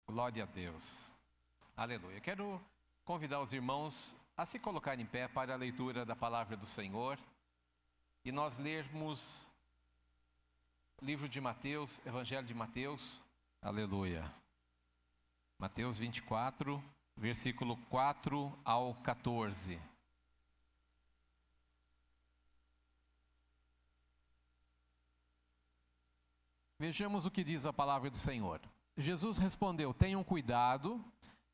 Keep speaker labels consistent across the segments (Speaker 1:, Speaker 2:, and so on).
Speaker 1: Glória a Deus. Aleluia. Quero convidar os irmãos a se colocar em pé para a leitura da palavra do Senhor e nós lermos o livro de Mateus, Evangelho de Mateus. Aleluia. Mateus 24, versículo 4 ao 14. Vejamos o que diz a palavra do Senhor. Jesus respondeu: tenham cuidado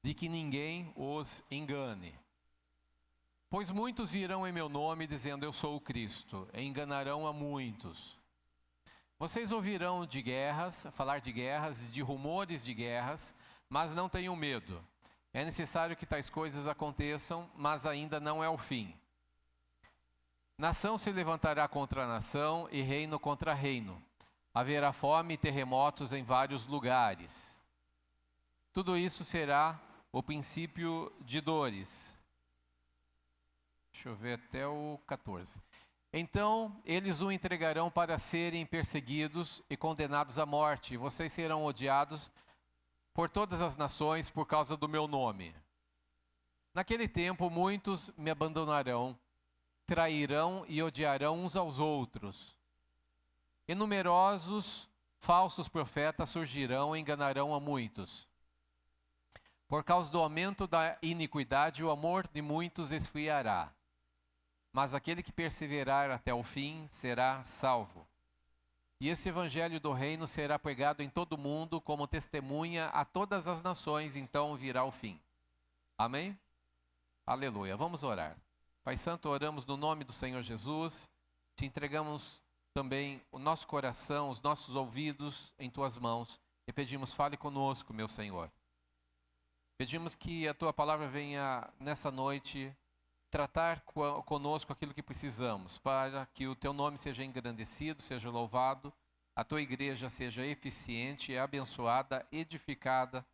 Speaker 1: de que ninguém os engane. Pois muitos virão em meu nome dizendo eu sou o Cristo, e enganarão a muitos. Vocês ouvirão de guerras, falar de guerras e de rumores de guerras, mas não tenham medo. É necessário que tais coisas aconteçam, mas ainda não é o fim. Nação se levantará contra nação e reino contra reino. Haverá fome e terremotos em vários lugares. Tudo isso será o princípio de dores. Deixa eu ver até o 14. Então eles o entregarão para serem perseguidos e condenados à morte. E vocês serão odiados por todas as nações por causa do meu nome. Naquele tempo muitos me abandonarão, trairão e odiarão uns aos outros. E numerosos falsos profetas surgirão e enganarão a muitos. Por causa do aumento da iniquidade, o amor de muitos esfriará. Mas aquele que perseverar até o fim será salvo. E esse evangelho do reino será pregado em todo o mundo como testemunha a todas as nações, então virá o fim. Amém? Aleluia. Vamos orar. Pai Santo, oramos no nome do Senhor Jesus. Te entregamos também o nosso coração, os nossos ouvidos em tuas mãos e pedimos, fale conosco, meu Senhor. Pedimos que a tua palavra venha nessa noite tratar conosco aquilo que precisamos, para que o teu nome seja engrandecido, seja louvado, a tua igreja seja eficiente, abençoada, edificada,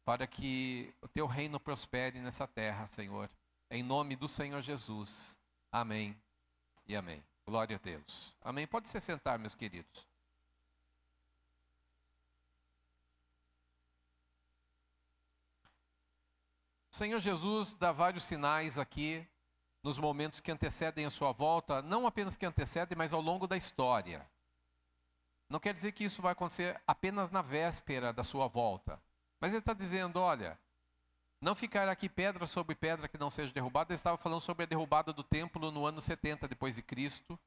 Speaker 1: para que o teu reino prospere nessa terra, Senhor. Em nome do Senhor Jesus. Amém e amém. Glória a Deus. Amém. Pode se sentar, meus queridos. O Senhor Jesus dá vários sinais aqui nos momentos que antecedem a sua volta, não apenas que antecedem, mas ao longo da história. Não quer dizer que isso vai acontecer apenas na véspera da sua volta. Mas ele está dizendo, olha, não ficará aqui pedra sobre pedra que não seja derrubada. Ele estava falando sobre a derrubada do templo no ano 70 depois de Cristo,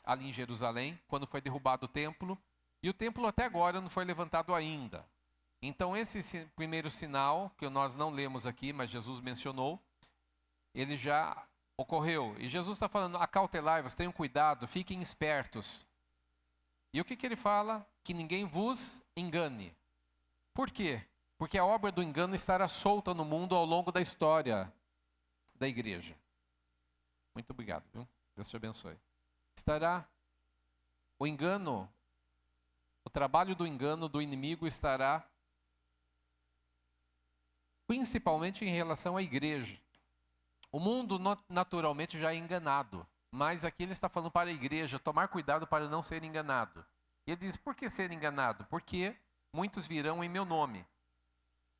Speaker 1: ali em Jerusalém, quando foi derrubado o templo. E o templo até agora não foi levantado ainda. Então esse primeiro sinal, que nós não lemos aqui, mas Jesus mencionou, ele já ocorreu. E Jesus está falando, acautelai-vos, tenham cuidado, fiquem espertos. E o que ele fala? Que ninguém vos engane. Por quê? Porque a obra do engano estará solta no mundo ao longo da história da igreja. Muito obrigado, viu? Deus te abençoe. Estará o engano, o trabalho do engano do inimigo estará principalmente em relação à igreja. O mundo naturalmente já é enganado, mas aqui ele está falando para a igreja tomar cuidado para não ser enganado. E ele diz, por que ser enganado? Porque muitos virão em meu nome.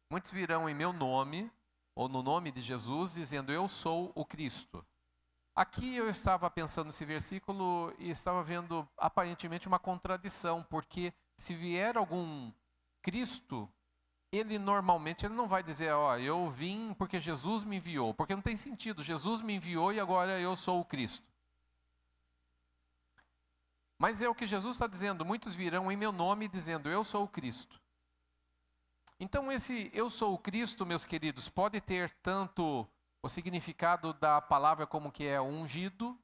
Speaker 1: Muitos virão em meu nome, ou no nome de Jesus, dizendo, eu sou o Cristo. Aqui eu estava pensando nesse versículo e estava vendo aparentemente uma contradição, porque se vier algum Cristo, ele normalmente não vai dizer, ó, eu vim porque Jesus me enviou, porque não tem sentido, Jesus me enviou e agora eu sou o Cristo. Mas é o que Jesus está dizendo, muitos virão em meu nome dizendo, eu sou o Cristo. Então esse eu sou o Cristo, meus queridos, pode ter tanto o significado da palavra como que é ungido,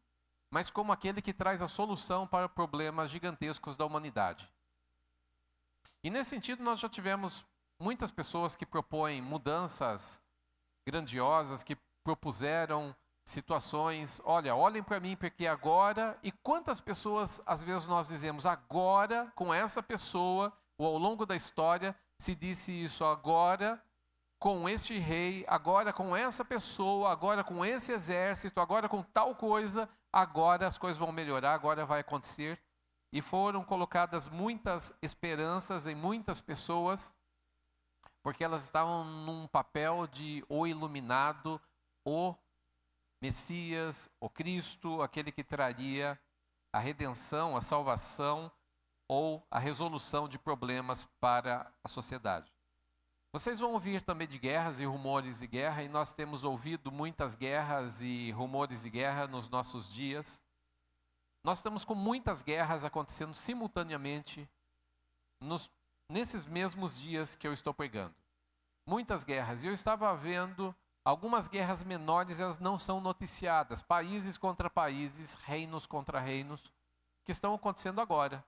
Speaker 1: mas como aquele que traz a solução para problemas gigantescos da humanidade. E nesse sentido nós já tivemos muitas pessoas que propõem mudanças grandiosas, que propuseram situações, olha, olhem para mim porque agora, e quantas pessoas às vezes nós dizemos agora com essa pessoa, ou ao longo da história, se disse isso agora com este rei, agora com essa pessoa, agora com esse exército, agora com tal coisa, agora as coisas vão melhorar, agora vai acontecer. E foram colocadas muitas esperanças em muitas pessoas, porque elas estavam num papel de o iluminado, o Messias, o Cristo, aquele que traria a redenção, a salvação ou a resolução de problemas para a sociedade. Vocês vão ouvir também de guerras e rumores de guerra, e nós temos ouvido muitas guerras e rumores de guerra nos nossos dias. Nós estamos com muitas guerras acontecendo simultaneamente nesses mesmos dias que eu estou pregando. Muitas guerras. E eu estava vendo algumas guerras menores, elas não são noticiadas. Países contra países, reinos contra reinos, que estão acontecendo agora.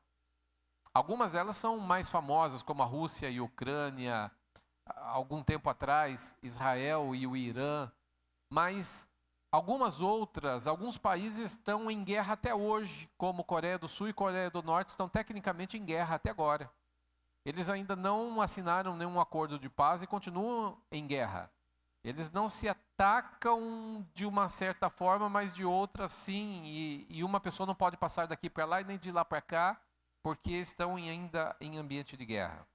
Speaker 1: Algumas delas são mais famosas, como a Rússia e a Ucrânia, algum tempo atrás, Israel e o Irã, mas algumas outras, alguns países estão em guerra até hoje, como Coreia do Sul e Coreia do Norte estão tecnicamente em guerra até agora. Eles ainda não assinaram nenhum acordo de paz e continuam em guerra. Eles não se atacam de uma certa forma, mas de outra sim, e uma pessoa não pode passar daqui para lá e nem de lá para cá, porque estão ainda em ambiente de guerra.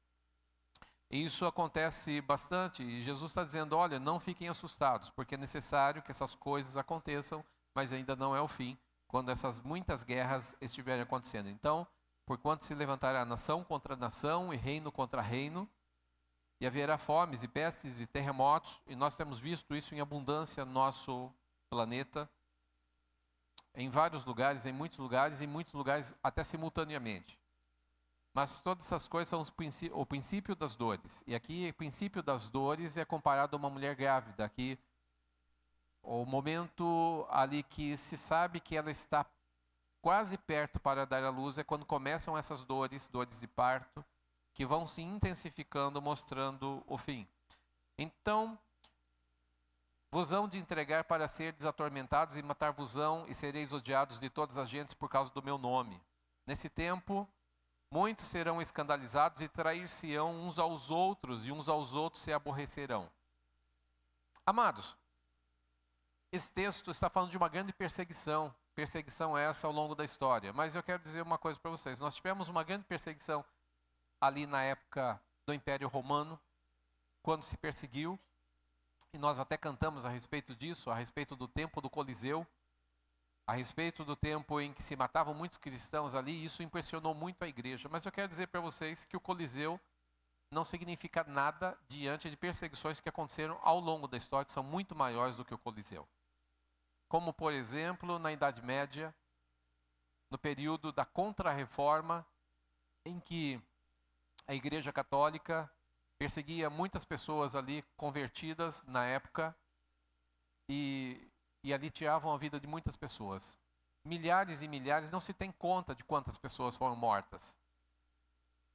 Speaker 1: E isso acontece bastante, e Jesus está dizendo, olha, não fiquem assustados, porque é necessário que essas coisas aconteçam, mas ainda não é o fim, quando essas muitas guerras estiverem acontecendo. Então, porquanto se levantará nação contra nação e reino contra reino, e haverá fomes e pestes e terremotos, e nós temos visto isso em abundância no nosso planeta, em vários lugares, em muitos lugares até simultaneamente. Mas todas essas coisas são o princípio das dores. E aqui, o princípio das dores é comparado a uma mulher grávida. Aqui, o momento ali que se sabe que ela está quase perto para dar à luz é quando começam essas dores de parto, que vão se intensificando, mostrando o fim. Então, vos hão de entregar para seres atormentados e matar-vos-ão, e sereis odiados de todas as gentes por causa do meu nome. Nesse tempo, muitos serão escandalizados e trair-se-ão uns aos outros, e uns aos outros se aborrecerão. Amados, esse texto está falando de uma grande perseguição essa ao longo da história. Mas eu quero dizer uma coisa para vocês. Nós tivemos uma grande perseguição ali na época do Império Romano, quando se perseguiu, e nós até cantamos a respeito disso, a respeito do tempo do Coliseu, a respeito do tempo em que se matavam muitos cristãos ali, e isso impressionou muito a igreja. Mas eu quero dizer para vocês que o Coliseu não significa nada diante de perseguições que aconteceram ao longo da história, que são muito maiores do que o Coliseu. Como, por exemplo, na Idade Média, no período da Contra-Reforma, em que a Igreja Católica perseguia muitas pessoas ali convertidas na época e ali tiravam a vida de muitas pessoas. Milhares e milhares, não se tem conta de quantas pessoas foram mortas.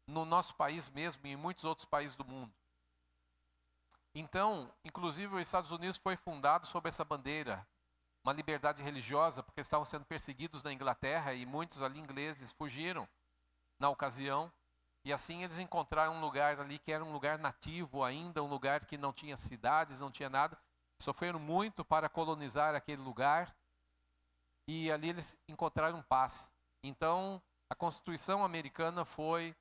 Speaker 1: No nosso país mesmo e em muitos outros países do mundo. Então, inclusive os Estados Unidos foi fundado sob essa bandeira, uma liberdade religiosa, porque estavam sendo perseguidos na Inglaterra e muitos ali ingleses fugiram na ocasião. E assim eles encontraram um lugar ali que era um lugar nativo ainda, um lugar que não tinha cidades, não tinha nada. Sofreram muito para colonizar aquele lugar e ali eles encontraram paz. Então, a Constituição americana foi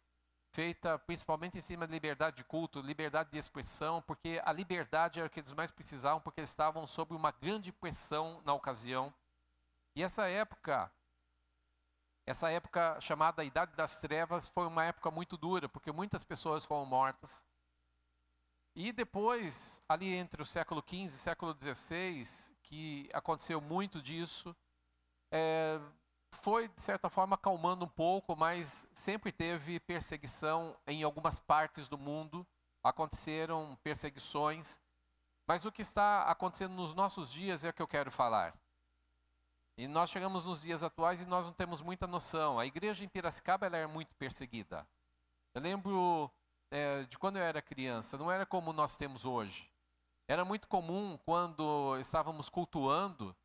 Speaker 1: feita principalmente em cima de liberdade de culto, liberdade de expressão, porque a liberdade era o que eles mais precisavam, porque eles estavam sob uma grande pressão na ocasião. E essa época chamada Idade das Trevas, foi uma época muito dura, porque muitas pessoas foram mortas. E depois, ali entre o século XV e século XVI, que aconteceu muito disso, foi, de certa forma, acalmando um pouco, mas sempre teve perseguição em algumas partes do mundo, aconteceram perseguições, mas o que está acontecendo nos nossos dias é o que eu quero falar. E nós chegamos nos dias atuais e nós não temos muita noção. A igreja em Piracicaba ela é muito perseguida. Eu lembro de quando eu era criança, não era como nós temos hoje. Era muito comum quando estávamos cultuando,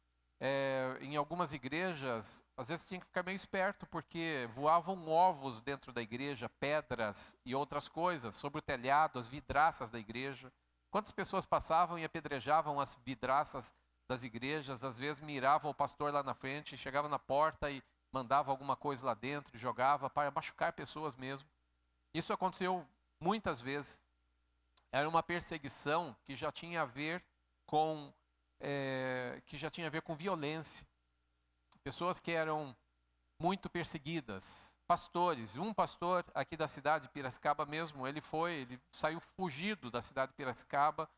Speaker 1: em algumas igrejas, às vezes tinha que ficar meio esperto, porque voavam ovos dentro da igreja, pedras e outras coisas, sobre o telhado, as vidraças da igreja. Quantas pessoas passavam e apedrejavam as vidraças das igrejas, às vezes miravam o pastor lá na frente, chegava na porta e mandava alguma coisa lá dentro, e jogava para machucar pessoas mesmo. Isso aconteceu muitas vezes. era uma perseguição que já tinha a ver com violência. Pessoas que eram muito perseguidas, pastores. Um pastor aqui da cidade de Piracicaba mesmo, ele saiu fugido da cidade de Piracicaba,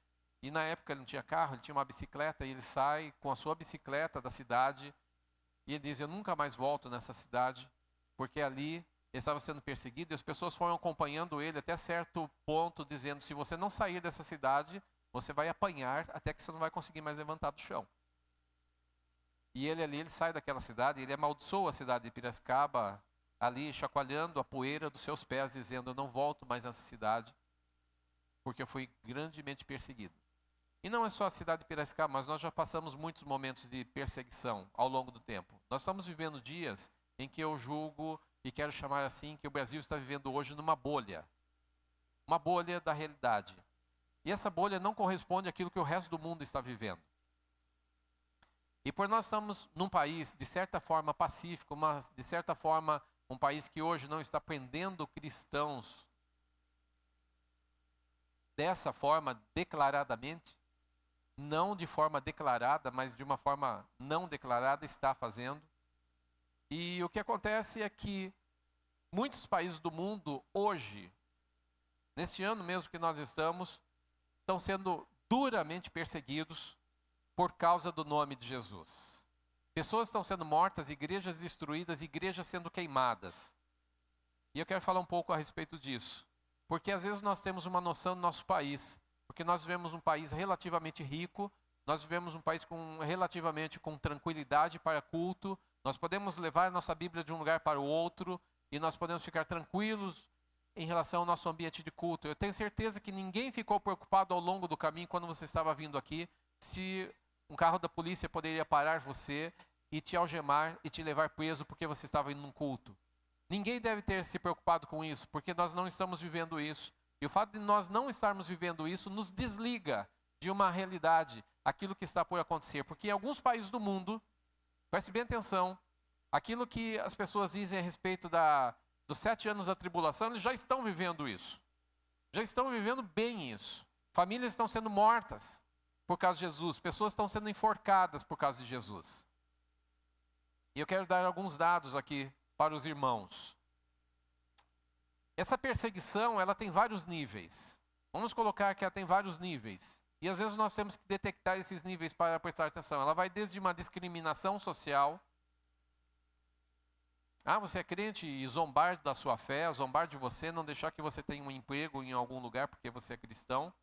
Speaker 1: e na época ele não tinha carro, ele tinha uma bicicleta, e ele sai com a sua bicicleta da cidade, e ele diz: eu nunca mais volto nessa cidade, porque ali ele estava sendo perseguido, e as pessoas foram acompanhando ele até certo ponto, dizendo: se você não sair dessa cidade, você vai apanhar até que você não vai conseguir mais levantar do chão. E ele sai daquela cidade, ele amaldiçoa a cidade de Piracicaba, ali chacoalhando a poeira dos seus pés, dizendo: eu não volto mais nessa cidade, porque eu fui grandemente perseguido. E não é só a cidade de Piracicaba, mas nós já passamos muitos momentos de perseguição ao longo do tempo. Nós estamos vivendo dias em que eu julgo, e quero chamar assim, que o Brasil está vivendo hoje numa bolha. Uma bolha da realidade. E essa bolha não corresponde àquilo que o resto do mundo está vivendo. E por nós estamos num país, de certa forma, pacífico, mas de certa forma, um país que hoje não está prendendo cristãos dessa forma, declaradamente, não de forma declarada, mas de uma forma não declarada, está fazendo. E o que acontece é que muitos países do mundo hoje, neste ano mesmo que nós estamos sendo duramente perseguidos por causa do nome de Jesus. Pessoas estão sendo mortas, igrejas destruídas, igrejas sendo queimadas. E eu quero falar um pouco a respeito disso. Porque às vezes nós temos uma noção do nosso país. Porque nós vivemos um país relativamente rico, nós vivemos um país relativamente com tranquilidade para culto, nós podemos levar a nossa Bíblia de um lugar para o outro, e nós podemos ficar tranquilos em relação ao nosso ambiente de culto. Eu tenho certeza que ninguém ficou preocupado ao longo do caminho, quando você estava vindo aqui, se um carro da polícia poderia parar você e te algemar e te levar preso porque você estava indo num culto. Ninguém deve ter se preocupado com isso, porque nós não estamos vivendo isso. E o fato de nós não estarmos vivendo isso nos desliga de uma realidade, aquilo que está por acontecer. Porque em alguns países do mundo, preste bem atenção, aquilo que as pessoas dizem a respeito dos 7 anos da tribulação, eles já estão vivendo isso. Já estão vivendo bem isso. Famílias estão sendo mortas por causa de Jesus. Pessoas estão sendo enforcadas por causa de Jesus. E eu quero dar alguns dados aqui para os irmãos. Essa perseguição, ela tem vários níveis. Vamos colocar que ela tem vários níveis. E às vezes nós temos que detectar esses níveis para prestar atenção. Ela vai desde uma discriminação social. Você é crente, e zombar da sua fé, zombar de você, não deixar que você tenha um emprego em algum lugar porque você é cristão.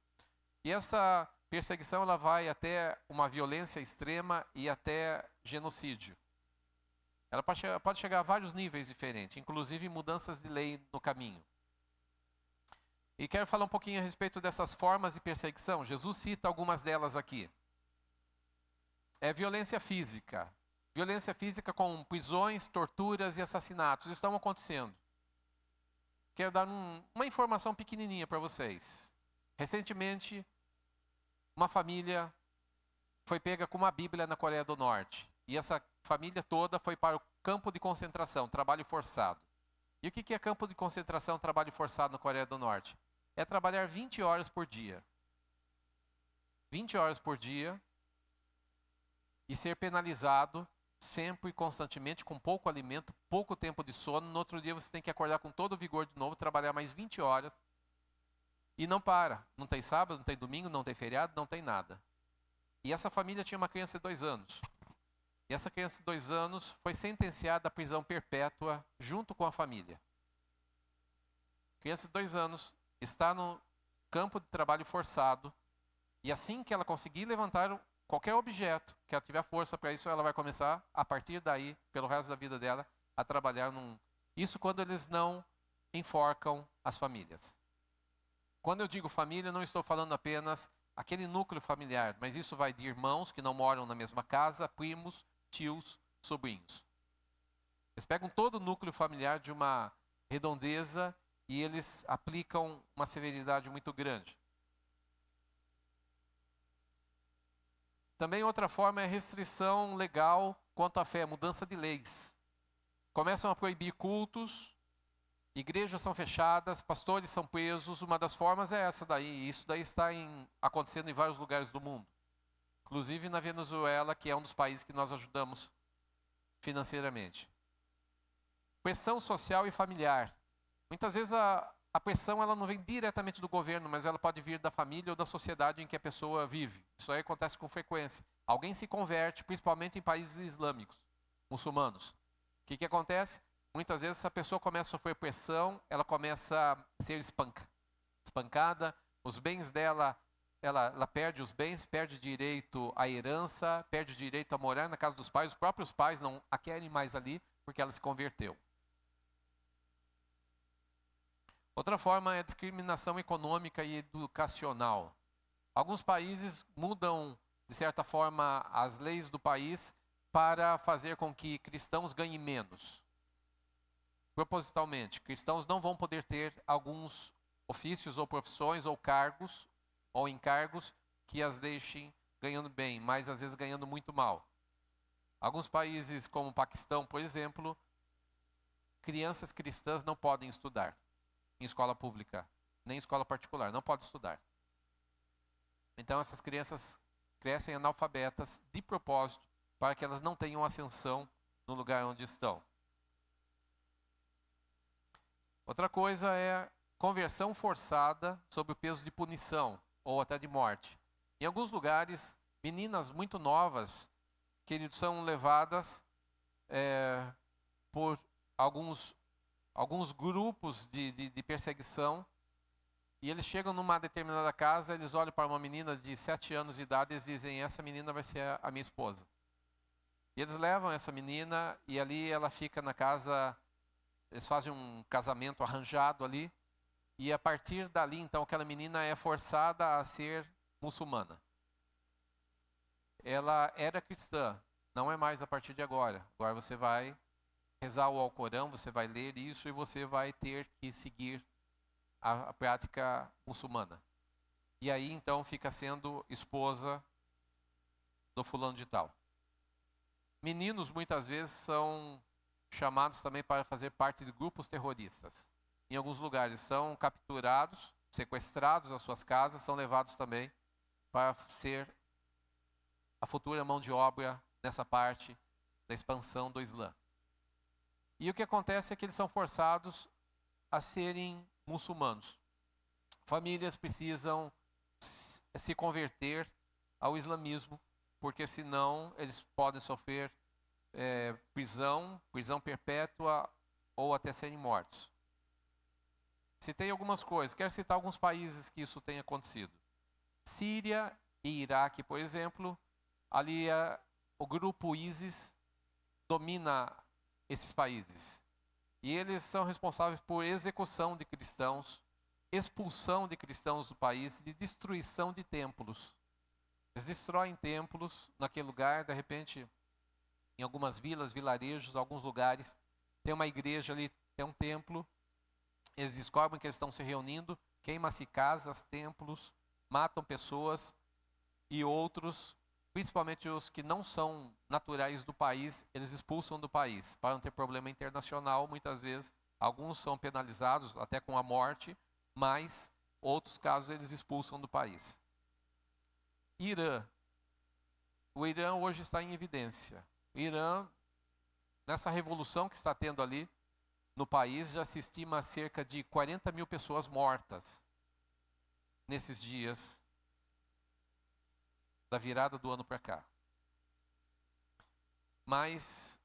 Speaker 1: E essa perseguição, ela vai até uma violência extrema e até genocídio. Ela pode chegar a vários níveis diferentes, inclusive mudanças de lei no caminho. E quero falar um pouquinho a respeito dessas formas de perseguição. Jesus cita algumas delas aqui. É violência física. Violência física com prisões, torturas e assassinatos estão acontecendo. Quero dar uma informação pequenininha para vocês. Recentemente, uma família foi pega com uma Bíblia na Coreia do Norte. E essa família toda foi para o campo de concentração, trabalho forçado. E o que é campo de concentração, trabalho forçado na Coreia do Norte? É trabalhar 20 horas por dia. 20 horas por dia e ser penalizado sempre e constantemente com pouco alimento, pouco tempo de sono. No outro dia você tem que acordar com todo o vigor de novo, trabalhar mais 20 horas e não para. Não tem sábado, não tem domingo, não tem feriado, não tem nada. E essa família tinha uma criança de 2 anos. E essa criança de 2 anos foi sentenciada à prisão perpétua junto com a família. Criança de 2 anos está no campo de trabalho forçado e assim que ela conseguir levantar qualquer objeto, que ela tiver força para isso, ela vai começar, a partir daí, pelo resto da vida dela, a trabalhar Isso quando eles não enforcam as famílias. Quando eu digo família, não estou falando apenas aquele núcleo familiar, mas isso vai de irmãos que não moram na mesma casa, primos, tios, sobrinhos. Eles pegam todo o núcleo familiar de uma redondeza e eles aplicam uma severidade muito grande. Também outra forma é restrição legal quanto à fé, mudança de leis. Começam a proibir cultos, igrejas são fechadas, pastores são presos. Uma das formas é essa daí. Isso daí está acontecendo em vários lugares do mundo. Inclusive na Venezuela, que é um dos países que nós ajudamos financeiramente. Pressão social e familiar. Muitas vezes a pressão ela não vem diretamente do governo, mas ela pode vir da família ou da sociedade em que a pessoa vive. Isso aí acontece com frequência. Alguém se converte, principalmente em países islâmicos, muçulmanos. O que acontece? Muitas vezes essa pessoa começa a sofrer pressão, ela começa a ser espancada, os bens dela, ela perde os bens, perde direito à herança, perde direito a morar na casa dos pais. Os próprios pais não a querem mais ali porque ela se converteu. Outra forma é a discriminação econômica e educacional. Alguns países mudam, de certa forma, as leis do país para fazer com que cristãos ganhem menos. Propositalmente, cristãos não vão poder ter alguns ofícios ou profissões ou cargos ou encargos que as deixem ganhando bem, mas às vezes ganhando muito mal. Alguns países, como o Paquistão, por exemplo, crianças cristãs não podem estudar em escola pública, nem em escola particular, não podem estudar. Então essas crianças crescem analfabetas de propósito para que elas não tenham ascensão no lugar onde estão. Outra coisa é conversão forçada sob o peso de punição ou até de morte. Em alguns lugares, meninas muito novas, queridos, são levadas por alguns grupos de perseguição, e eles chegam numa determinada casa, eles olham para uma menina de 7 anos de idade e dizem: essa menina vai ser a minha esposa. E eles levam essa menina e ali ela fica na casa, eles fazem um casamento arranjado ali, e a partir dali, então, aquela menina é forçada a ser muçulmana. Ela era cristã, não é mais a partir de agora. Agora você vai rezar o Alcorão, você vai ler isso e você vai ter que seguir a prática muçulmana. E aí então fica sendo esposa do fulano de tal. Meninos muitas vezes são chamados também para fazer parte de grupos terroristas. Em alguns lugares são capturados, sequestrados às suas casas, são levados também para ser a futura mão de obra nessa parte da expansão do Islã. E o que acontece é que eles são forçados a serem muçulmanos. Famílias precisam se converter ao islamismo, porque senão eles podem sofrer prisão perpétua ou até serem mortos. Citei algumas coisas, quero citar alguns países que isso tem acontecido. Síria e Iraque, por exemplo, ali o grupo ISIS domina esses países. E eles são responsáveis por execução de cristãos, expulsão de cristãos do país, de destruição de templos. Eles destroem templos naquele lugar, de repente, em algumas vilas, vilarejos, alguns lugares, tem uma igreja ali, tem um templo, eles descobrem que eles estão se reunindo, queimam-se casas, templos, matam pessoas, e outros, principalmente os que não são naturais do país, eles expulsam do país. Para não ter problema internacional, muitas vezes, alguns são penalizados até com a morte, mas outros casos eles expulsam do país. Irã. O Irã hoje está em evidência. O Irã, nessa revolução que está tendo ali no país, já se estima cerca de 40 mil pessoas mortas nesses dias da virada do ano para cá. Mas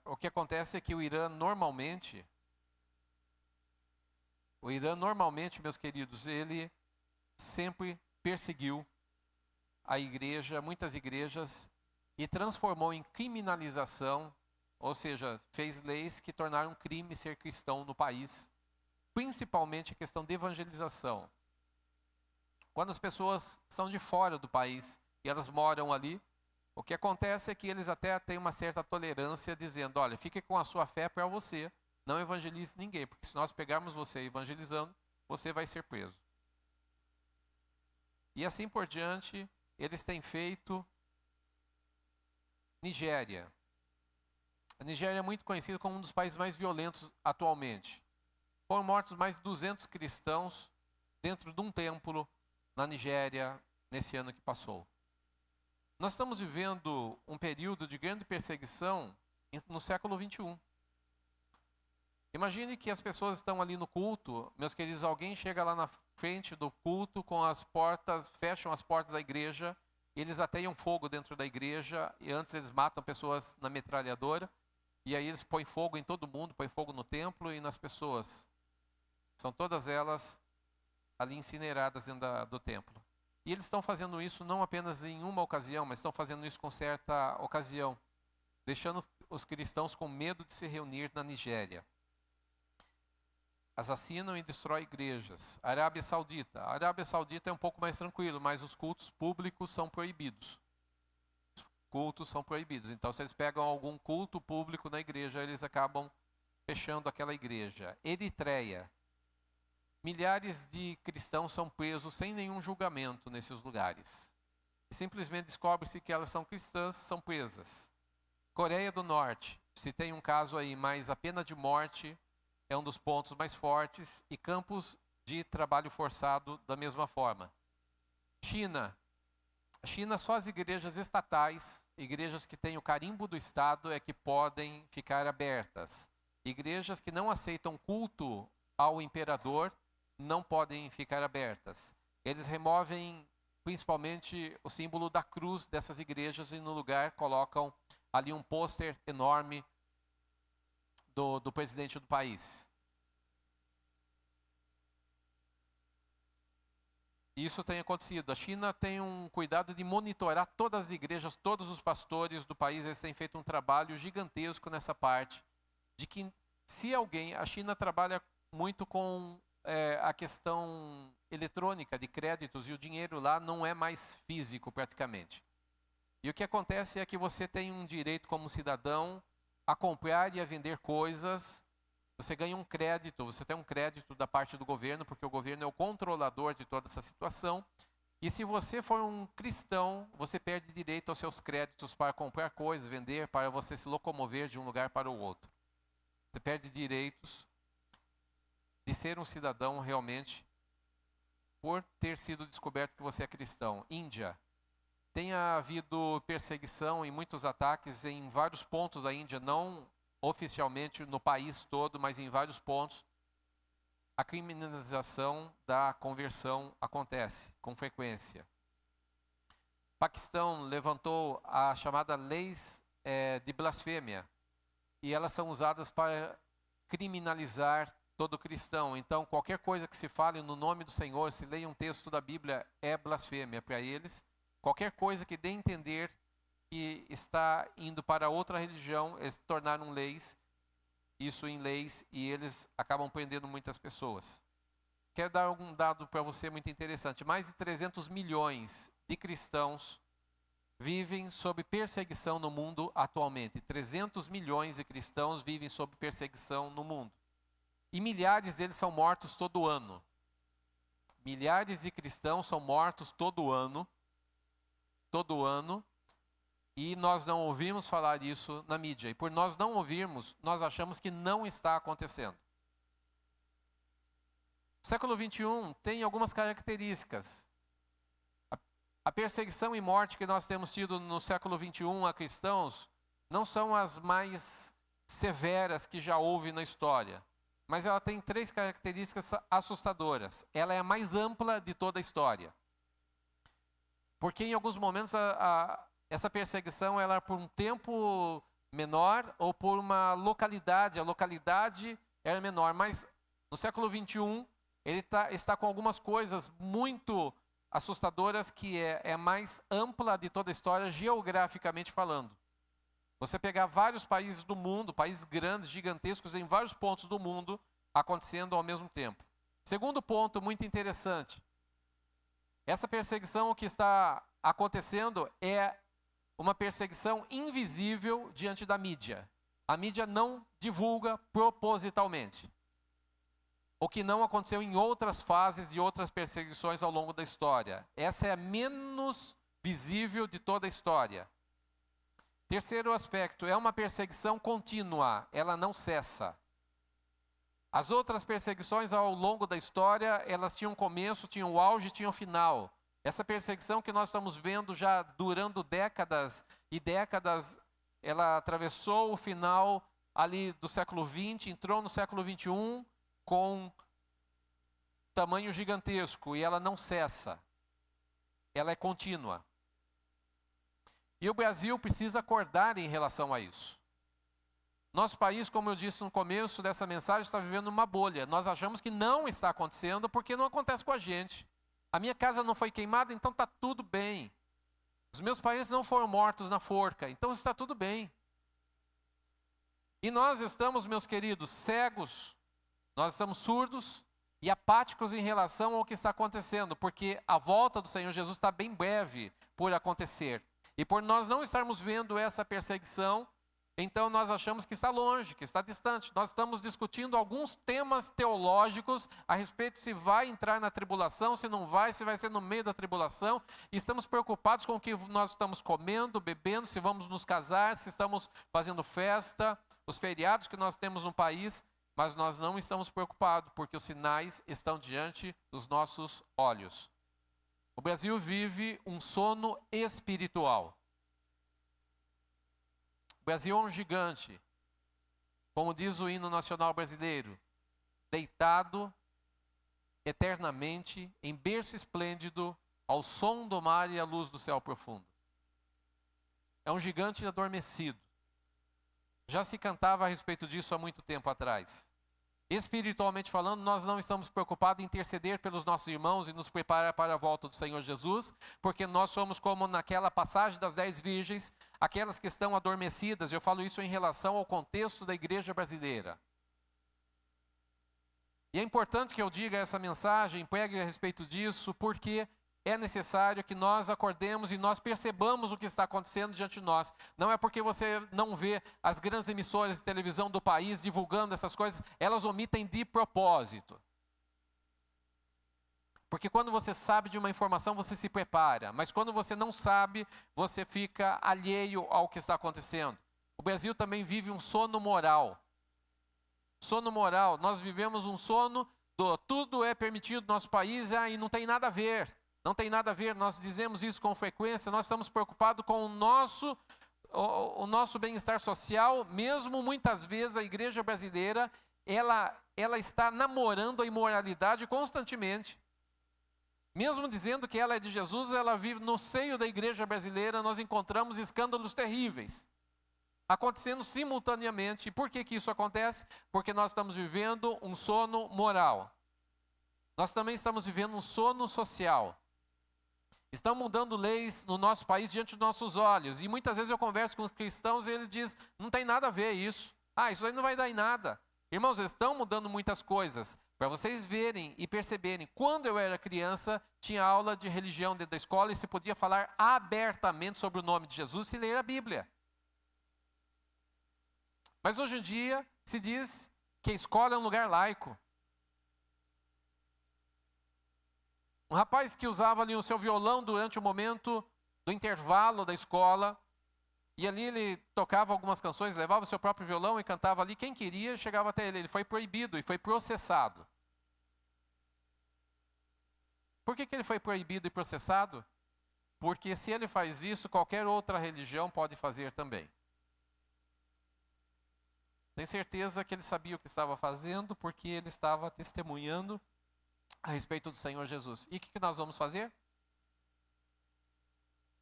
Speaker 1: o que acontece é que o Irã normalmente, meus queridos, ele sempre perseguiu a igreja, muitas igrejas, e transformou em criminalização, ou seja, fez leis que tornaram crime ser cristão no país, principalmente a questão de evangelização. Quando as pessoas são de fora do país e elas moram ali, o que acontece é que eles até têm uma certa tolerância, dizendo: olha, fique com a sua fé para você, não evangelize ninguém, porque se nós pegarmos você evangelizando, você vai ser preso. E assim por diante, eles têm feito. Nigéria. A Nigéria é muito conhecida como um dos países mais violentos atualmente. Foram mortos mais de 200 cristãos dentro de um templo na Nigéria nesse ano que passou. Nós estamos vivendo um período de grande perseguição no século 21. Imagine que as pessoas estão ali no culto, meus queridos, alguém chega lá na frente do culto com as portas, fecham as portas da igreja, eles ateiam fogo dentro da igreja, e antes eles matam pessoas na metralhadora, e aí eles põem fogo em todo mundo, põem fogo no templo e nas pessoas. São todas elas ali incineradas dentro do templo. E eles estão fazendo isso não apenas em uma ocasião, mas estão fazendo isso com certa ocasião, deixando os cristãos com medo de se reunir na Nigéria. Assassinam e destroem igrejas. Arábia Saudita. A Arábia Saudita é um pouco mais tranquilo, mas os cultos públicos são proibidos. Os cultos são proibidos. Então, se eles pegam algum culto público na igreja, eles acabam fechando aquela igreja. Eritreia. Milhares de cristãos são presos sem nenhum julgamento nesses lugares. E simplesmente descobre-se que elas são cristãs, são presas. Coreia do Norte. Se tem um caso aí, mas a pena de morte é um dos pontos mais fortes, e campos de trabalho forçado da mesma forma. China. A China, só as igrejas estatais, igrejas que têm o carimbo do Estado, é que podem ficar abertas. Igrejas que não aceitam culto ao imperador não podem ficar abertas. Eles removem principalmente o símbolo da cruz dessas igrejas e no lugar colocam ali um pôster enorme do presidente do país. Isso tem acontecido. A China tem um cuidado de monitorar todas as igrejas, todos os pastores do país. Eles têm feito um trabalho gigantesco nessa parte, de que se alguém... A China trabalha muito com a questão eletrônica de créditos, e o dinheiro lá não é mais físico praticamente. E o que acontece é que você tem um direito como cidadão a comprar e a vender coisas. Você ganha um crédito, você tem um crédito da parte do governo, porque o governo é o controlador de toda essa situação. E se você for um cristão, você perde direito aos seus créditos para comprar coisas, vender, para você se locomover de um lugar para o outro. Você perde direitos de ser um cidadão realmente por ter sido descoberto que você é cristão. Índia. Tem havido perseguição e muitos ataques em vários pontos da Índia, não oficialmente no país todo, mas em vários pontos. A criminalização da conversão acontece com frequência. Paquistão levantou a chamada leis de blasfêmia, e elas são usadas para criminalizar todo cristão. Então, qualquer coisa que se fale no nome do Senhor, se leia um texto da Bíblia, é blasfêmia para eles. Qualquer coisa que dê a entender que está indo para outra religião, eles tornaram leis, isso em leis, e eles acabam prendendo muitas pessoas. Quero dar algum dado para você muito interessante. Mais de 300 milhões de cristãos vivem sob perseguição no mundo atualmente. 300 milhões de cristãos vivem sob perseguição no mundo. E milhares deles são mortos todo ano. Milhares de cristãos são mortos todo ano, e nós não ouvimos falar disso na mídia. E por nós não ouvirmos, nós achamos que não está acontecendo. O século 21 tem algumas características. A perseguição e morte que nós temos tido no século 21 a cristãos não são as mais severas que já houve na história. Mas ela tem 3 características assustadoras. Ela é a mais ampla de toda a história. Porque em alguns momentos essa perseguição ela é por um tempo menor ou por uma localidade. A localidade era menor, mas no século 21 ele está com algumas coisas muito assustadoras, que é mais ampla de toda a história, geograficamente falando. Você pegar vários países do mundo, países grandes, gigantescos, em vários pontos do mundo, acontecendo ao mesmo tempo. Segundo ponto muito interessante. Essa perseguição que está acontecendo é uma perseguição invisível diante da mídia. A mídia não divulga propositalmente. O que não aconteceu em outras fases e outras perseguições ao longo da história. Essa é a menos visível de toda a história. Terceiro aspecto, é uma perseguição contínua, ela não cessa. As outras perseguições ao longo da história, elas tinham começo, tinham auge, tinham final. Essa perseguição que nós estamos vendo já durando décadas e décadas, ela atravessou o final ali do século XX, entrou no século XXI com tamanho gigantesco e ela não cessa. Ela é contínua. E o Brasil precisa acordar em relação a isso. Nosso país, como eu disse no começo dessa mensagem, está vivendo uma bolha. Nós achamos que não está acontecendo porque não acontece com a gente. A minha casa não foi queimada, então está tudo bem. Os meus parentes não foram mortos na forca, então está tudo bem. E nós estamos, meus queridos, cegos, nós estamos surdos e apáticos em relação ao que está acontecendo, porque a volta do Senhor Jesus está bem breve por acontecer. E por nós não estarmos vendo essa perseguição, então nós achamos que está longe, que está distante. Nós estamos discutindo alguns temas teológicos a respeito se vai entrar na tribulação, se não vai, se vai ser no meio da tribulação. E estamos preocupados com o que nós estamos comendo, bebendo, se vamos nos casar, se estamos fazendo festa, os feriados que nós temos no país. Mas nós não estamos preocupados, porque os sinais estão diante dos nossos olhos. O Brasil vive um sono espiritual. O Brasil é um gigante, como diz o hino nacional brasileiro, deitado eternamente em berço esplêndido, ao som do mar e à luz do céu profundo. É um gigante adormecido. Já se cantava a respeito disso há muito tempo atrás. Espiritualmente falando, nós não estamos preocupados em interceder pelos nossos irmãos e nos preparar para a volta do Senhor Jesus, porque nós somos como naquela passagem das 10 virgens, aquelas que estão adormecidas. Eu falo isso em relação ao contexto da igreja brasileira. E é importante que eu diga essa mensagem, pregue a respeito disso, porque é necessário que nós acordemos e nós percebamos o que está acontecendo diante de nós. Não é porque você não vê as grandes emissoras de televisão do país divulgando essas coisas, elas omitem de propósito. Porque quando você sabe de uma informação, você se prepara. Mas quando você não sabe, você fica alheio ao que está acontecendo. O Brasil também vive um sono moral. Sono moral, nós vivemos um sono do tudo é permitido no nosso país e não tem nada a ver. Não tem nada a ver, nós dizemos isso com frequência, nós estamos preocupados com o nosso bem-estar social, mesmo muitas vezes a igreja brasileira, ela está namorando a imoralidade constantemente. Mesmo dizendo que ela é de Jesus, ela vive no seio da igreja brasileira, nós encontramos escândalos terríveis, acontecendo simultaneamente. E por que isso acontece? Porque nós estamos vivendo um sono moral. Nós também estamos vivendo um sono social. Estão mudando leis no nosso país diante dos nossos olhos. E muitas vezes eu converso com os cristãos e ele diz, não tem nada a ver isso. Isso aí não vai dar em nada. Irmãos, estão mudando muitas coisas. Para vocês verem e perceberem, quando eu era criança, tinha aula de religião dentro da escola e se podia falar abertamente sobre o nome de Jesus e ler a Bíblia. Mas hoje em dia se diz que a escola é um lugar laico. Um rapaz que usava ali o seu violão durante o momento do intervalo da escola, e ali ele tocava algumas canções, levava o seu próprio violão e cantava ali, quem queria chegava até ele. Ele foi proibido e foi processado. Por que ele foi proibido e processado? Porque se ele faz isso, qualquer outra religião pode fazer também. Tenho certeza que ele sabia o que estava fazendo, porque ele estava testemunhando a respeito do Senhor Jesus. E o que nós vamos fazer?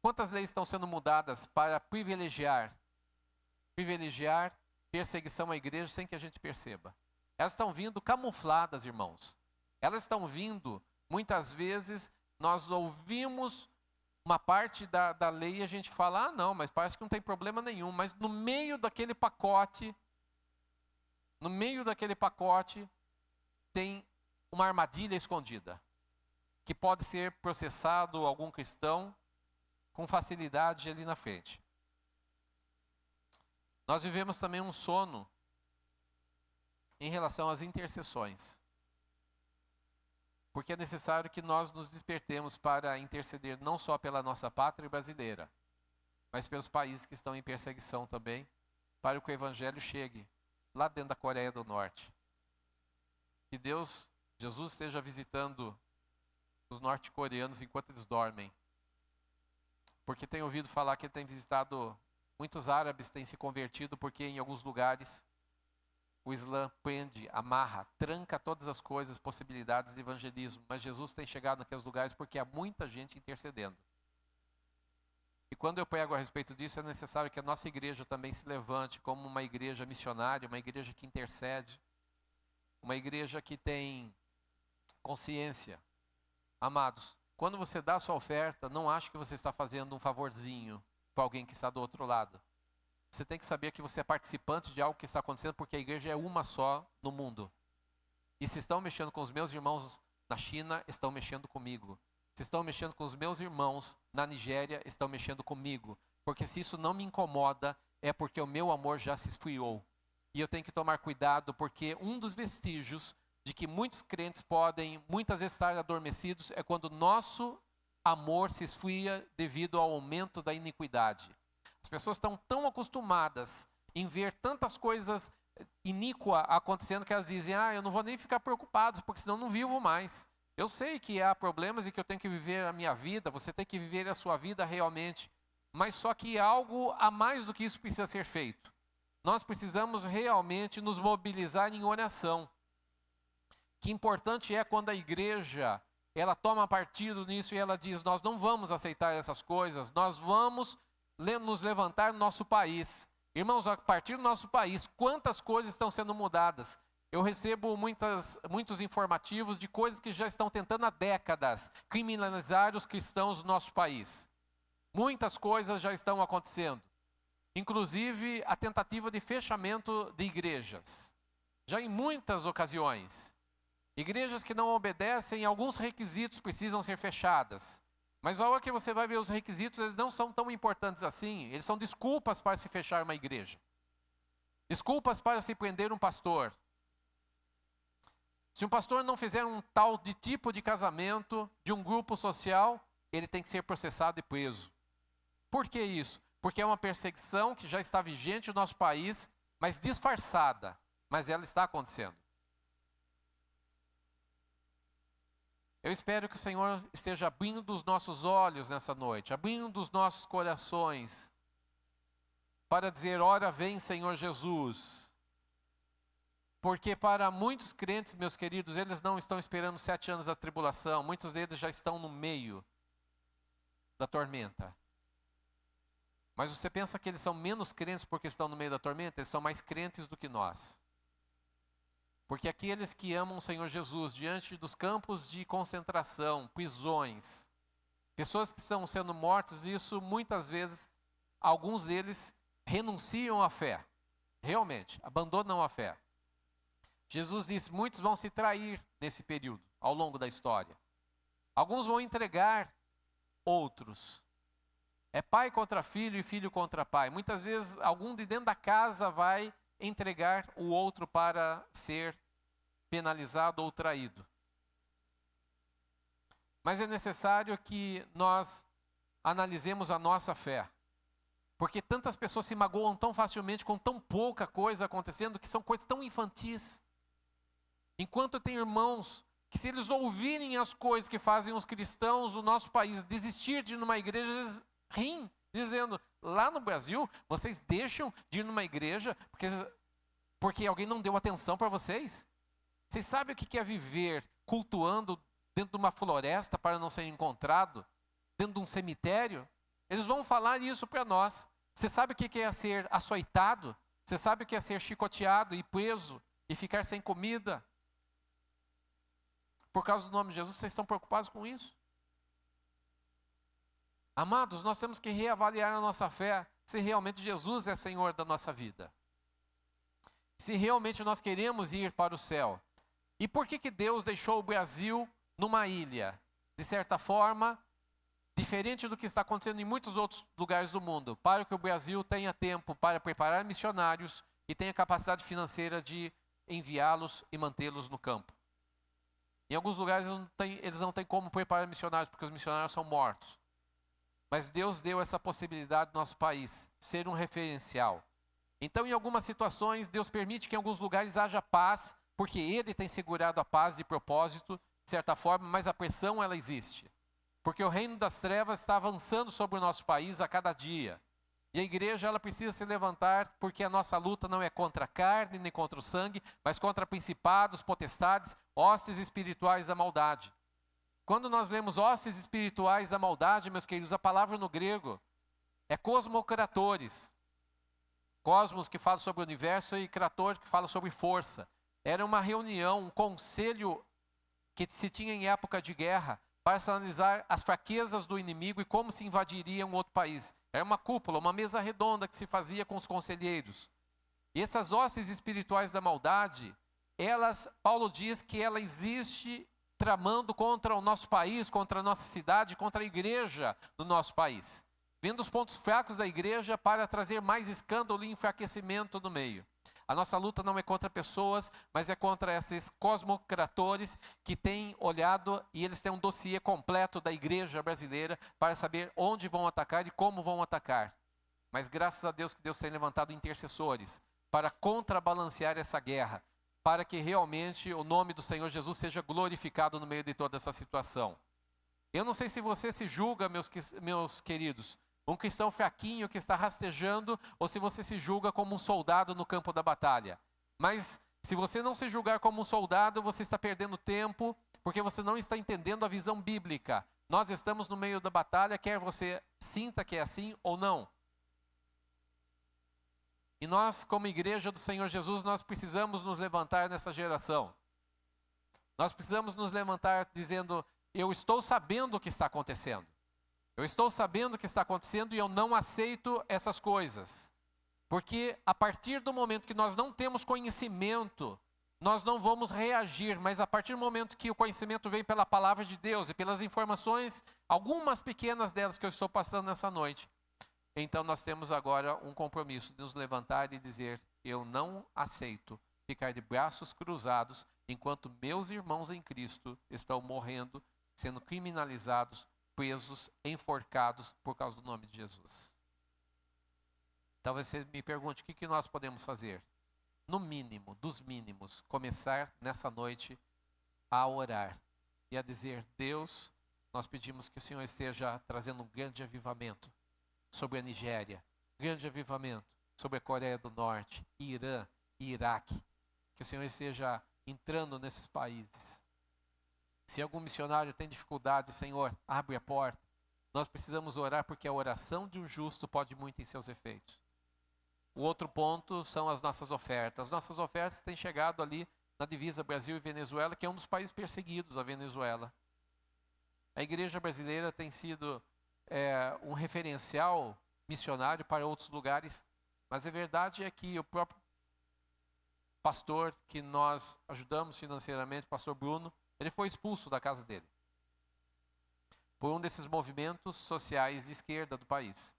Speaker 1: Quantas leis estão sendo mudadas para privilegiar perseguição à igreja sem que a gente perceba? Elas estão vindo camufladas, irmãos. Elas estão vindo, muitas vezes, nós ouvimos uma parte da lei e a gente fala, não, mas parece que não tem problema nenhum. Mas no meio daquele pacote, tem uma armadilha escondida, que pode ser processado algum cristão com facilidade ali na frente. Nós vivemos também um sono em relação às intercessões, porque é necessário que nós nos despertemos para interceder não só pela nossa pátria brasileira, mas pelos países que estão em perseguição também, para que o evangelho chegue lá dentro da Coreia do Norte. Que Deus, Jesus esteja visitando os norte-coreanos enquanto eles dormem. Porque tenho ouvido falar que ele tem visitado, muitos árabes têm se convertido porque em alguns lugares o Islã prende, amarra, tranca todas as coisas, possibilidades de evangelismo. Mas Jesus tem chegado naqueles lugares porque há muita gente intercedendo. E quando eu prego a respeito disso, é necessário que a nossa igreja também se levante como uma igreja missionária, uma igreja que intercede, uma igreja que tem consciência. Amados, quando você dá a sua oferta, não ache que você está fazendo um favorzinho para alguém que está do outro lado. Você tem que saber que você é participante de algo que está acontecendo, porque a igreja é uma só no mundo. E se estão mexendo com os meus irmãos na China, estão mexendo comigo. Se estão mexendo com os meus irmãos na Nigéria, estão mexendo comigo. Porque se isso não me incomoda, é porque o meu amor já se esfriou. E eu tenho que tomar cuidado, porque um dos vestígios de que muitos crentes podem muitas vezes estar adormecidos é quando o nosso amor se esfria devido ao aumento da iniquidade. As pessoas estão tão acostumadas em ver tantas coisas iníquas acontecendo que elas dizem, eu não vou nem ficar preocupado, porque senão eu não vivo mais. Eu sei que há problemas e que eu tenho que viver a minha vida, você tem que viver a sua vida realmente, mas só que algo a mais do que isso precisa ser feito. Nós precisamos realmente nos mobilizar em oração. Que importante é quando a igreja, ela toma partido nisso e ela diz, nós não vamos aceitar essas coisas, nós vamos nos levantar no nosso país. Irmãos, a partir do nosso país, quantas coisas estão sendo mudadas? Eu recebo muitos informativos de coisas que já estão tentando há décadas criminalizar os cristãos do nosso país. Muitas coisas já estão acontecendo. Inclusive a tentativa de fechamento de igrejas. Já em muitas ocasiões. Igrejas que não obedecem, alguns requisitos precisam ser fechadas. Mas a hora que você vai ver os requisitos, eles não são tão importantes assim. Eles são desculpas para se fechar uma igreja. Desculpas para se prender um pastor. Se um pastor não fizer um tal de tipo de casamento de um grupo social, ele tem que ser processado e preso. Por que isso? Porque é uma perseguição que já está vigente no nosso país, mas disfarçada. Mas ela está acontecendo. Eu espero que o Senhor esteja abrindo os nossos olhos nessa noite, abrindo os nossos corações, para dizer, ora vem Senhor Jesus. Porque para muitos crentes, meus queridos, eles não estão esperando 7 anos da tribulação, muitos deles já estão no meio da tormenta. Mas você pensa que eles são menos crentes porque estão no meio da tormenta? Eles são mais crentes do que nós. Porque aqueles que amam o Senhor Jesus diante dos campos de concentração, prisões, pessoas que estão sendo mortas, isso muitas vezes, alguns deles renunciam à fé. Realmente, abandonam a fé. Jesus disse, muitos vão se trair nesse período, ao longo da história. Alguns vão entregar outros. É pai contra filho e filho contra pai. Muitas vezes, algum de dentro da casa vai entregar o outro para ser penalizado ou traído. Mas é necessário que nós analisemos a nossa fé. Porque tantas pessoas se magoam tão facilmente com tão pouca coisa acontecendo, que são coisas tão infantis. Enquanto tem irmãos que, se eles ouvirem as coisas que fazem os cristãos do nosso país desistir de ir numa igreja, eles riem, dizendo, lá no Brasil, vocês deixam de ir numa igreja porque alguém não deu atenção para vocês? Vocês sabem o que é viver cultuando dentro de uma floresta para não ser encontrado? Dentro de um cemitério? Eles vão falar isso para nós. Você sabe o que é ser açoitado? Você sabe o que é ser chicoteado e preso e ficar sem comida? Por causa do nome de Jesus, vocês estão preocupados com isso? Amados, nós temos que reavaliar a nossa fé, se realmente Jesus é Senhor da nossa vida. Se realmente nós queremos ir para o céu. E por que Deus deixou o Brasil numa ilha? De certa forma, diferente do que está acontecendo em muitos outros lugares do mundo, para que o Brasil tenha tempo para preparar missionários e tenha capacidade financeira de enviá-los e mantê-los no campo. Em alguns lugares eles não têm como preparar missionários, porque os missionários são mortos. mas Deus deu essa possibilidade no nosso país, ser um referencial. Então, em algumas situações, Deus permite que em alguns lugares haja paz, porque Ele tem segurado a paz de propósito, de certa forma, mas a pressão ela existe. Porque o reino das trevas está avançando sobre o nosso país a cada dia. E a igreja ela precisa se levantar, porque a nossa luta não é contra a carne, nem contra o sangue, mas contra principados, potestades, hostes espirituais da maldade. Quando nós lemos hostes espirituais da maldade, meus queridos, a palavra no grego é cosmocratores. Cosmos que fala sobre o universo e krator que fala sobre força. Era uma reunião, um conselho que se tinha em época de guerra para se analisar as fraquezas do inimigo e como se invadiria um outro país. Era uma cúpula, uma mesa redonda que se fazia com os conselheiros. E essas hostes espirituais da maldade, Paulo diz que ela existe tramando contra o nosso país, contra a nossa cidade, contra a igreja do nosso país. Vendo os pontos fracos da igreja para trazer mais escândalo e enfraquecimento no meio. A nossa luta não é contra pessoas, mas é contra esses cosmocratores que têm olhado e eles têm um dossiê completo da igreja brasileira para saber onde vão atacar e como vão atacar. Mas graças a Deus que Deus tem levantado intercessores para contrabalancear essa guerra, para que realmente o nome do Senhor Jesus seja glorificado no meio de toda essa situação. Eu não sei se você se julga, meus queridos, um cristão fraquinho que está rastejando, ou se você se julga como um soldado no campo da batalha. Mas se você não se julgar como um soldado, você está perdendo tempo, porque você não está entendendo a visão bíblica. Nós estamos no meio da batalha, quer você sinta que é assim ou não. E nós, como igreja do Senhor Jesus, nós precisamos nos levantar nessa geração. Nós precisamos nos levantar dizendo, eu estou sabendo o que está acontecendo. Eu estou sabendo o que está acontecendo e eu não aceito essas coisas. Porque a partir do momento que nós não temos conhecimento, nós não vamos reagir. Mas a partir do momento que o conhecimento vem pela palavra de Deus e pelas informações, algumas pequenas delas que eu estou passando nessa noite, então nós temos agora um compromisso de nos levantar e dizer, eu não aceito ficar de braços cruzados enquanto meus irmãos em Cristo estão morrendo, sendo criminalizados, presos, enforcados por causa do nome de Jesus. Talvez você me pergunte, o que nós podemos fazer? No mínimo, dos mínimos, começar nessa noite a orar e a dizer, Deus, nós pedimos que o Senhor esteja trazendo um grande avivamento sobre a Nigéria, grande avivamento sobre a Coreia do Norte, Irã e Iraque, que o Senhor esteja entrando nesses países. Se algum missionário tem dificuldade, Senhor, abre a porta. Nós precisamos orar porque a oração de um justo pode muito em seus efeitos. O outro ponto são as nossas ofertas. As nossas ofertas têm chegado ali na divisa Brasil e Venezuela, que é um dos países perseguidos, a Venezuela. A igreja brasileira tem sido um referencial missionário para outros lugares, mas a verdade é que o próprio pastor que nós ajudamos financeiramente, o pastor Bruno, ele foi expulso da casa dele por um desses movimentos sociais de esquerda do país.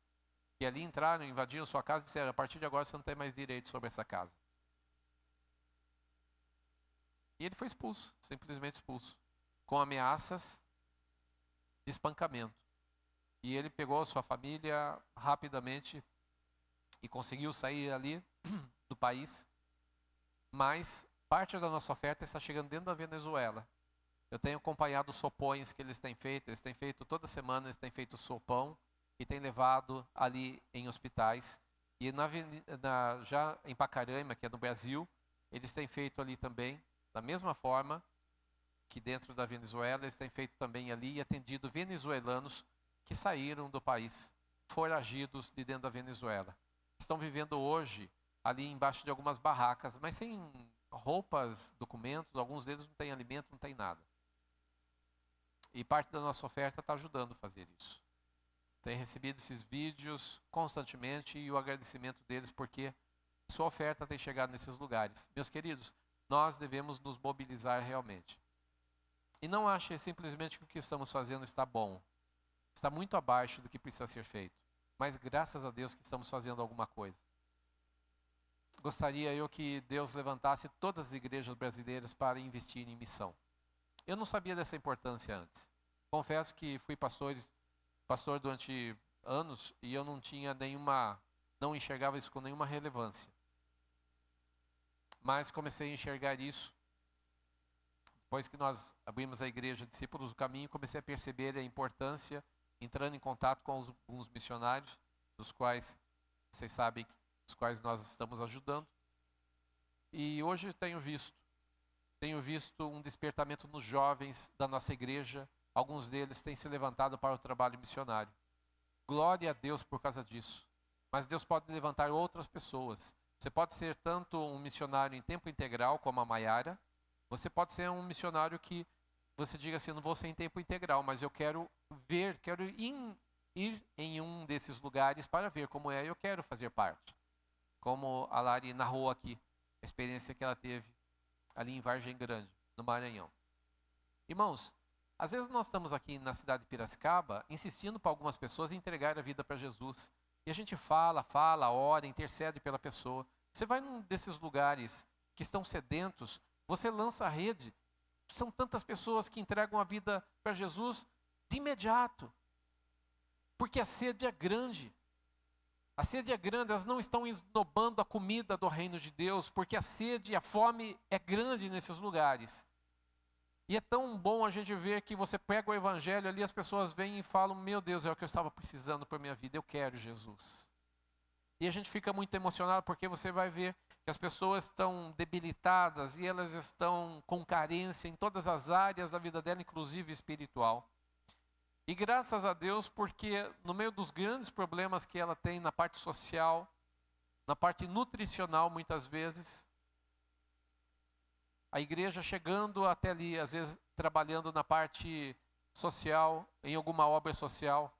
Speaker 1: E ali entraram, invadiram sua casa e disseram, a partir de agora você não tem mais direito sobre essa casa. E ele foi expulso, simplesmente expulso, com ameaças de espancamento. E ele pegou a sua família rapidamente e conseguiu sair ali do país. Mas parte da nossa oferta está chegando dentro da Venezuela. Eu tenho acompanhado os sopões que eles têm feito toda semana, eles têm feito sopão e têm levado ali em hospitais. E já em Pacaraima, que é no Brasil, eles têm feito ali também, da mesma forma que dentro da Venezuela, eles têm feito também ali e atendido venezuelanos que saíram do país, foragidos de dentro da Venezuela. Estão vivendo hoje ali embaixo de algumas barracas, mas sem roupas, documentos, alguns deles não têm alimento, não tem nada. E parte da nossa oferta está ajudando a fazer isso. Tem recebido esses vídeos constantemente e o agradecimento deles porque sua oferta tem chegado nesses lugares. Meus queridos, nós devemos nos mobilizar realmente. E não ache simplesmente que o que estamos fazendo está bom. Está muito abaixo do que precisa ser feito. Mas graças a Deus que estamos fazendo alguma coisa. Gostaria eu que Deus levantasse todas as igrejas brasileiras para investir em missão. Eu não sabia dessa importância antes. Confesso que fui pastor durante anos e eu não enxergava isso com nenhuma relevância. Mas comecei a enxergar isso. Depois que nós abrimos a igreja Discípulos do Caminho, comecei a perceber a importância, entrando em contato com alguns missionários, dos quais vocês sabem, dos quais nós estamos ajudando. E hoje tenho visto um despertamento nos jovens da nossa igreja. Alguns deles têm se levantado para o trabalho missionário. Glória a Deus por causa disso. Mas Deus pode levantar outras pessoas. Você pode ser tanto um missionário em tempo integral, como a Maiara. Você pode ser um missionário que você diga assim, eu não vou ser em tempo integral, mas eu quero ir em um desses lugares para ver como é, eu quero fazer parte. Como a Lari narrou aqui, a experiência que ela teve ali em Vargem Grande, no Maranhão. Irmãos, às vezes nós estamos aqui na cidade de Piracicaba, insistindo para algumas pessoas entregar a vida para Jesus. E a gente fala, ora, intercede pela pessoa. Você vai num desses lugares que estão sedentos, você lança a rede. São tantas pessoas que entregam a vida para Jesus de imediato. Porque a sede é grande. A sede é grande, elas não estão esnobando a comida do reino de Deus, porque a sede e a fome é grande nesses lugares. E é tão bom a gente ver que você pega o evangelho ali, as pessoas vêm e falam, meu Deus, é o que eu estava precisando para a minha vida, eu quero Jesus. E a gente fica muito emocionado porque você vai ver que as pessoas estão debilitadas e elas estão com carência em todas as áreas da vida dela, inclusive espiritual. E graças a Deus, porque no meio dos grandes problemas que ela tem na parte social, na parte nutricional muitas vezes, a igreja chegando até ali, às vezes trabalhando na parte social, em alguma obra social,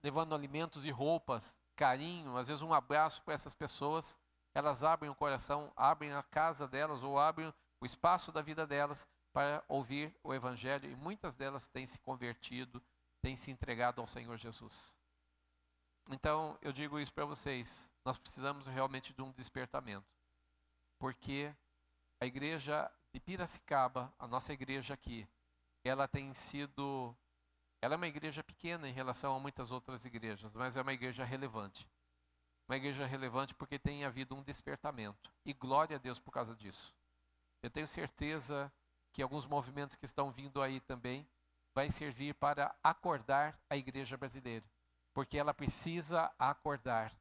Speaker 1: levando alimentos e roupas, carinho, às vezes um abraço para essas pessoas, elas abrem o coração, abrem a casa delas ou abrem o espaço da vida delas para ouvir o evangelho e muitas delas têm se convertido, têm se entregado ao Senhor Jesus. Então, eu digo isso para vocês, nós precisamos realmente de um despertamento, porque a igreja de Piracicaba, a nossa igreja aqui, ela é uma igreja pequena em relação a muitas outras igrejas, mas é uma igreja relevante. Uma igreja relevante porque tem havido um despertamento. E glória a Deus por causa disso. Eu tenho certeza que alguns movimentos que estão vindo aí também vai servir para acordar a igreja brasileira. Porque ela precisa acordar.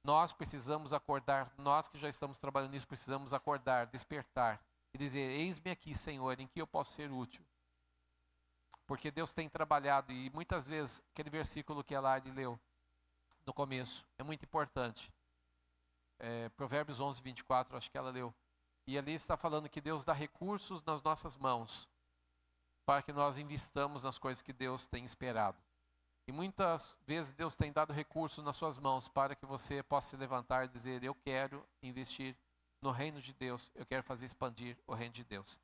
Speaker 1: Nós precisamos acordar, nós que já estamos trabalhando nisso, precisamos acordar, despertar e dizer, eis-me aqui, Senhor, em que eu posso ser útil. Porque Deus tem trabalhado e muitas vezes, aquele versículo que a Lari leu no começo, é muito importante. Provérbios 11, 24, acho que ela leu. E ali está falando que Deus dá recursos nas nossas mãos para que nós investamos nas coisas que Deus tem esperado. E muitas vezes Deus tem dado recursos nas suas mãos para que você possa se levantar e dizer, eu quero investir no reino de Deus, eu quero fazer expandir o reino de Deus.